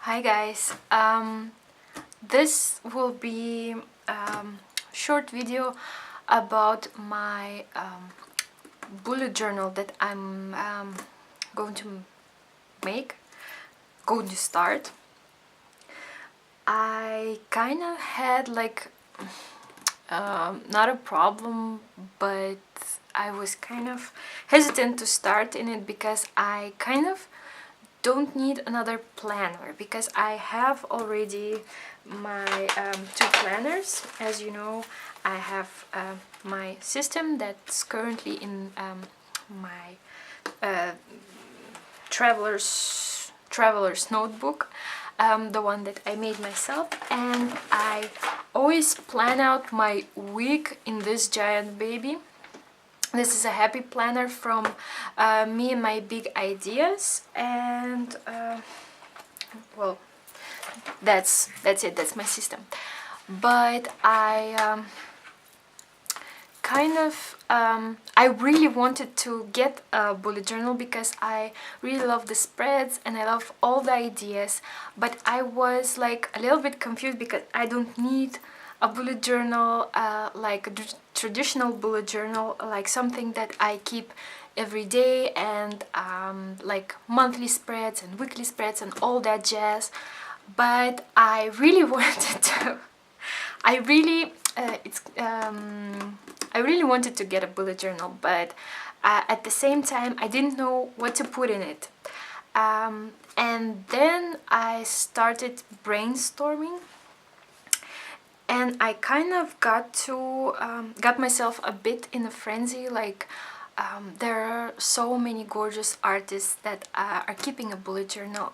Hi guys, this will be short video about my bullet journal that I'm going to going to start. I kind of had like not a problem, but I was kind of hesitant to start in it because I kind of don't need another planner because I have already my two planners. As you know, I have my system that's currently in my traveler's notebook, the one that I made myself, and I always plan out my week in this giant baby. This is a happy planner from me and my big ideas, and well, that's it. That's my system. But I really wanted to get a bullet journal because I really love the spreads and I love all the ideas, but I was like a little bit confused because I don't need a bullet journal like a traditional bullet journal, like something that I keep every day, and like monthly spreads and weekly spreads and all that jazz. But I really wanted to I really I really wanted to get a bullet journal, but at the same time I didn't know what to put in it. And then I started brainstorming, and I kind of got myself a bit in a frenzy. Like there are so many gorgeous artists that are keeping a bullet journal,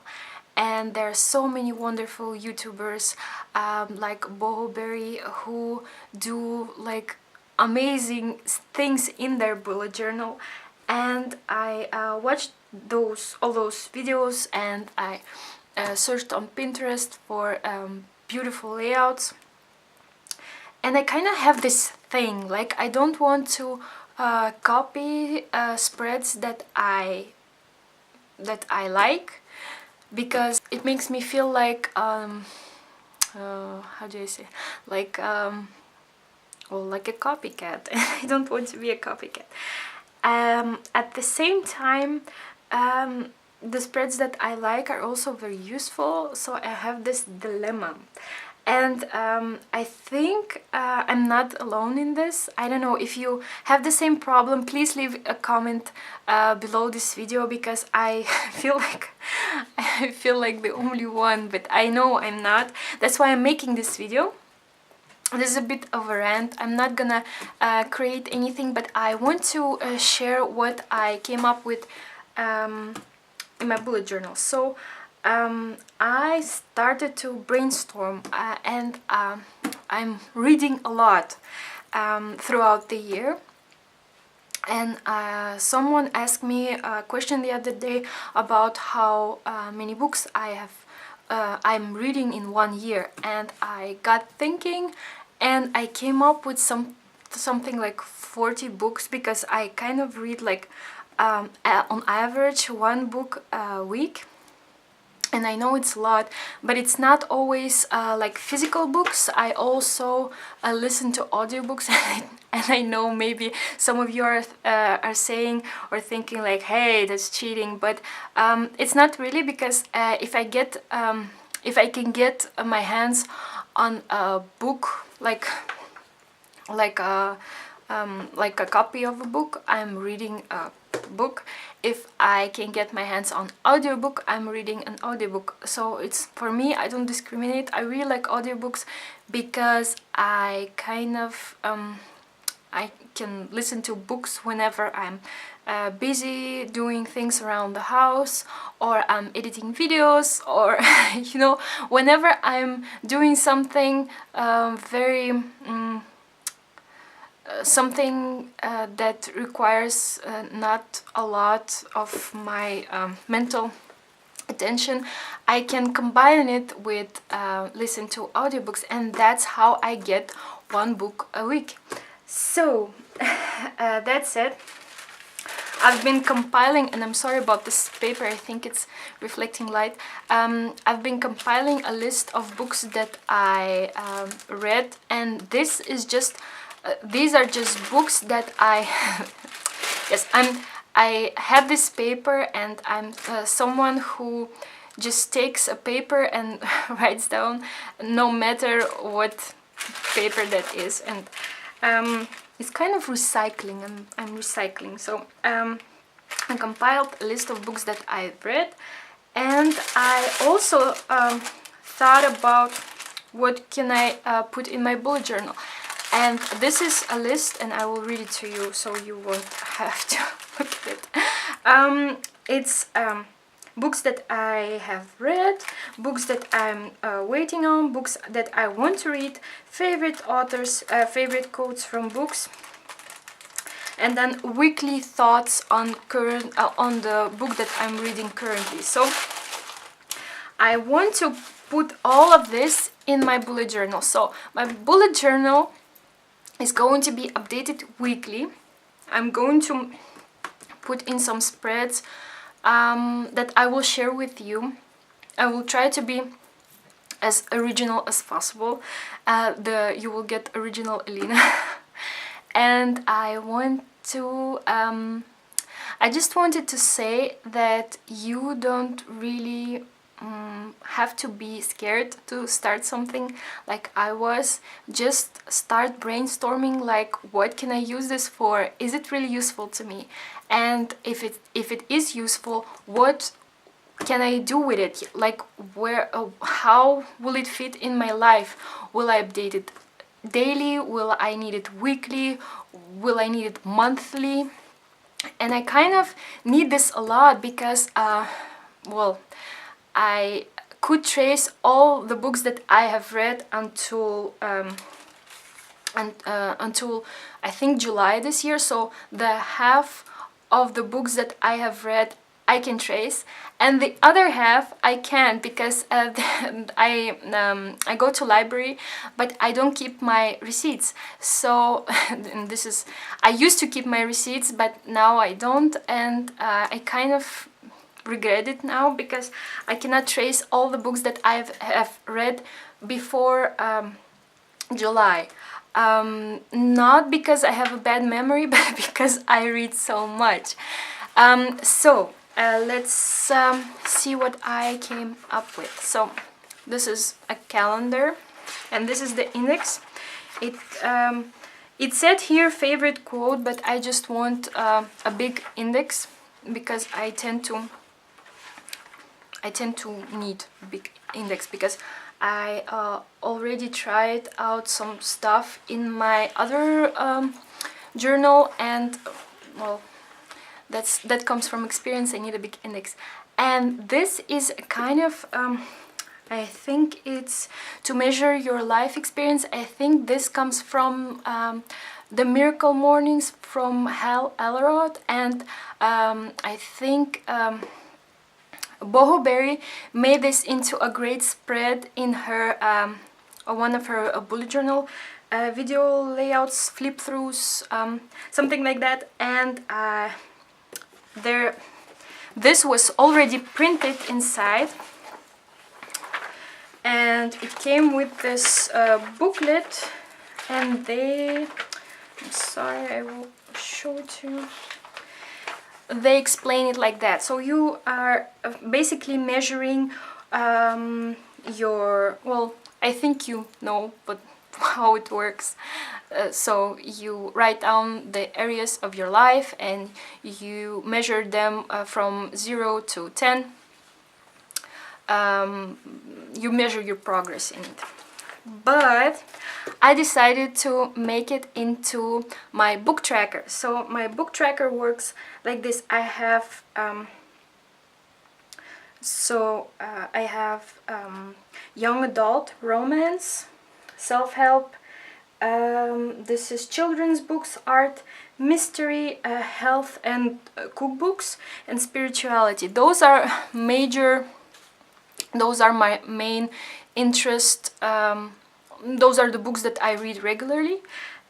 and there are so many wonderful YouTubers like Bohoberry who do like amazing things in their bullet journal. And I watched all those videos, and I searched on Pinterest for beautiful layouts. And I kind of have this thing, like I don't want to copy spreads that I like, because it makes me feel like how do I say, like well, like a copycat. I don't want to be a copycat. At the same time, the spreads that I like are also very useful, so I have this dilemma. And I think I'm not alone in this. I don't know if you have the same problem. Please leave a comment below this video, because I feel like the only one, but I know I'm not. That's why I'm making this video. This is a bit of a rant. I'm not gonna create anything, but I want to share what I came up with in my bullet journal. So I started to brainstorm, and I'm reading a lot throughout the year. And someone asked me a question the other day about how many books I'm reading in 1 year, and I got thinking, and I came up with something like 40 books, because I kind of read like on average 1 book a week. And I know it's a lot, but it's not always like physical books. I also listen to audiobooks, and I know maybe some of you are saying or thinking like, hey, that's cheating, but it's not really, because if I can get my hands on a book, like a copy of a book, I'm reading a book. If I can get my hands on audiobook, I'm reading an audiobook. So it's, for me, I don't discriminate. I really like audiobooks because I kind of I can listen to books whenever I'm busy doing things around the house, or I'm editing videos, or you know, whenever I'm doing something very something that requires not a lot of my mental attention, I can combine it with listen to audiobooks, and that's how I get 1 book a week. So that said, I've been compiling, and I'm sorry about this paper, I think it's reflecting light. I've been compiling a list of books that I read, and this is just these are just books that I yes, I have this paper, and I'm someone who just takes a paper and writes down no matter what paper that is, and it's kind of recycling. I'm recycling. So I compiled a list of books that I've read, and I also thought about what can I put in my bullet journal. And this is a list, and I will read it to you so you won't have to look at it. It's books that I have read, books that I'm waiting on, books that I want to read, favorite authors, favorite quotes from books, and then weekly thoughts on on the book that I'm reading currently. So I want to put all of this in my bullet journal. So my bullet journal is going to be updated weekly. I'm going to put in some spreads that I will share with you. I will try to be as original as possible. You will get original Elina. And I want to I just wanted to say that you don't really have to be scared to start something like I was. Just start brainstorming, like, what can I use this for? Is it really useful to me? And if it is useful, what can I do with it? Like, how will it fit in my life? Will I update it daily? Will I need it weekly? Will I need it monthly? And I kind of need this a lot because well, I could trace all the books that I have read until I think July this year. So the half of the books that I have read I can trace, and the other half I can't, because I go to library, but I don't keep my receipts. So this is, I used to keep my receipts, but now I don't, and I kind of regret it now because I cannot trace all the books that I have read before July. Not because I have a bad memory, but because I read so much. Let's see what I came up with. So this is a calendar, and this is the index. It said here favorite quote, but I just want a big index because I tend to need a big index, because I already tried out some stuff in my other journal, and well, that comes from experience. I need a big index. And this is a kind of I think it's to measure your life experience. I think this comes from the Miracle Mornings from Hal Elrod, and I think Boho Berry made this into a great spread in her one of her bullet journal video layouts, flip throughs, something like that. And this was already printed inside, and it came with this booklet, and I'm sorry, I will show it to you. They explain it like that. So you are basically measuring your, well, I think you know, but how it works. So you write down the areas of your life, and you measure them from 0 to 10. You measure your progress in it. But I decided to make it into my book tracker. So my book tracker works like this. I have I have young adult romance, self-help, this is children's books, art, mystery, health, and cookbooks, and spirituality. Those are my main interest. Those are the books that I read regularly.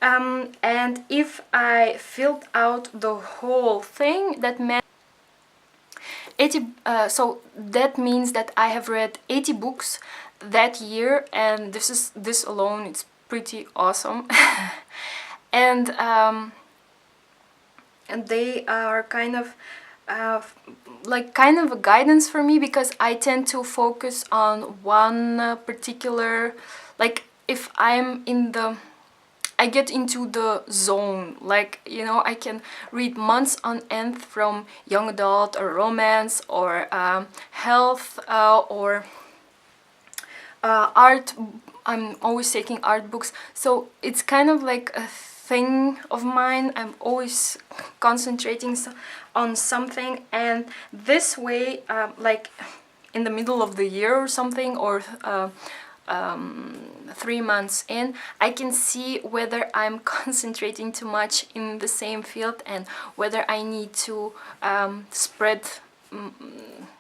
and if I filled out the whole thing, that meant 80, so that means that I have read 80 books that year, and this alone, it's pretty awesome. and they are kind of kind of a guidance for me, because I tend to focus on one particular, like if I'm in the, I get into the zone, like, you know, I can read months on end from young adult or romance or health or art. I'm always taking art books, so it's kind of like a thing of mine. I'm always concentrating on something, and this way, like in the middle of the year or something, or 3 months in, I can see whether I'm concentrating too much in the same field, and whether I need to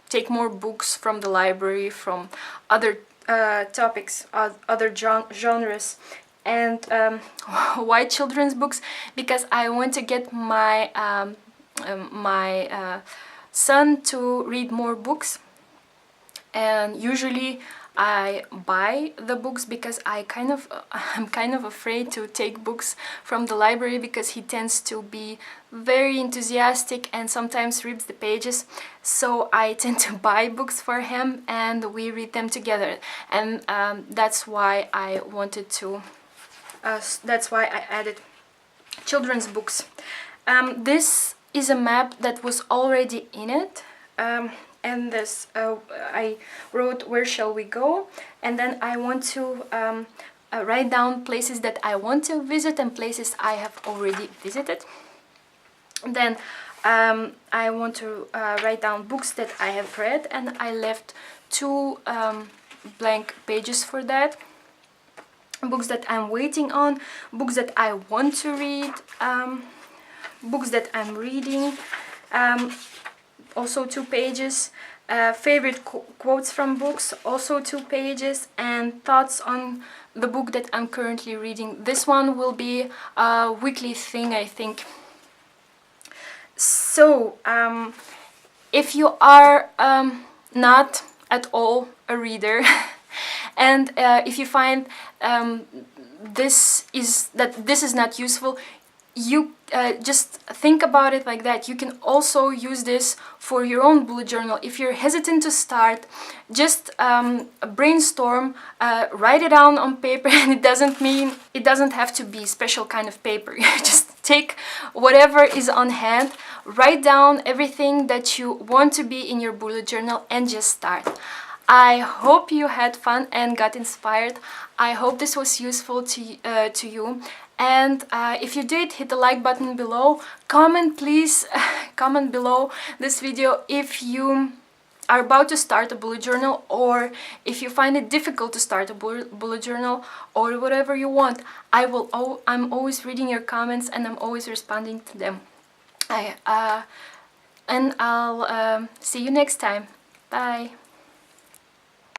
take more books from the library, from other topics, other genres. And why children's books? Because I want to get my son to read more books, and usually I buy the books, because I'm kind of afraid to take books from the library, because he tends to be very enthusiastic and sometimes rips the pages. So I tend to buy books for him, and we read them together. And that's why I wanted to. That's why I added children's books. This is a map that was already in it. And this I wrote where shall we go, and then I want to write down places that I want to visit and places I have already visited. And then I want to write down books that I have read, and I left 2 blank pages for that. Books that I'm waiting on, books that I want to read, books that I'm reading, also 2 pages, favorite quotes from books, also 2 pages, and thoughts on the book that I'm currently reading. This one will be a weekly thing, I think. So if you are not at all a reader and if you find this is not useful, you just think about it like that. You can also use this for your own bullet journal. If you're hesitant to start, just brainstorm, write it down on paper, and it doesn't have to be special kind of paper. Just take whatever is on hand, write down everything that you want to be in your bullet journal, and just start. I hope you had fun and got inspired. I hope this was useful to you. And if you did, hit the like button below. Comment, please, comment below this video if you are about to start a bullet journal, or if you find it difficult to start a bullet journal, or whatever you want. I'm always reading your comments, and I'm always responding to them. And I'll see you next time. Bye.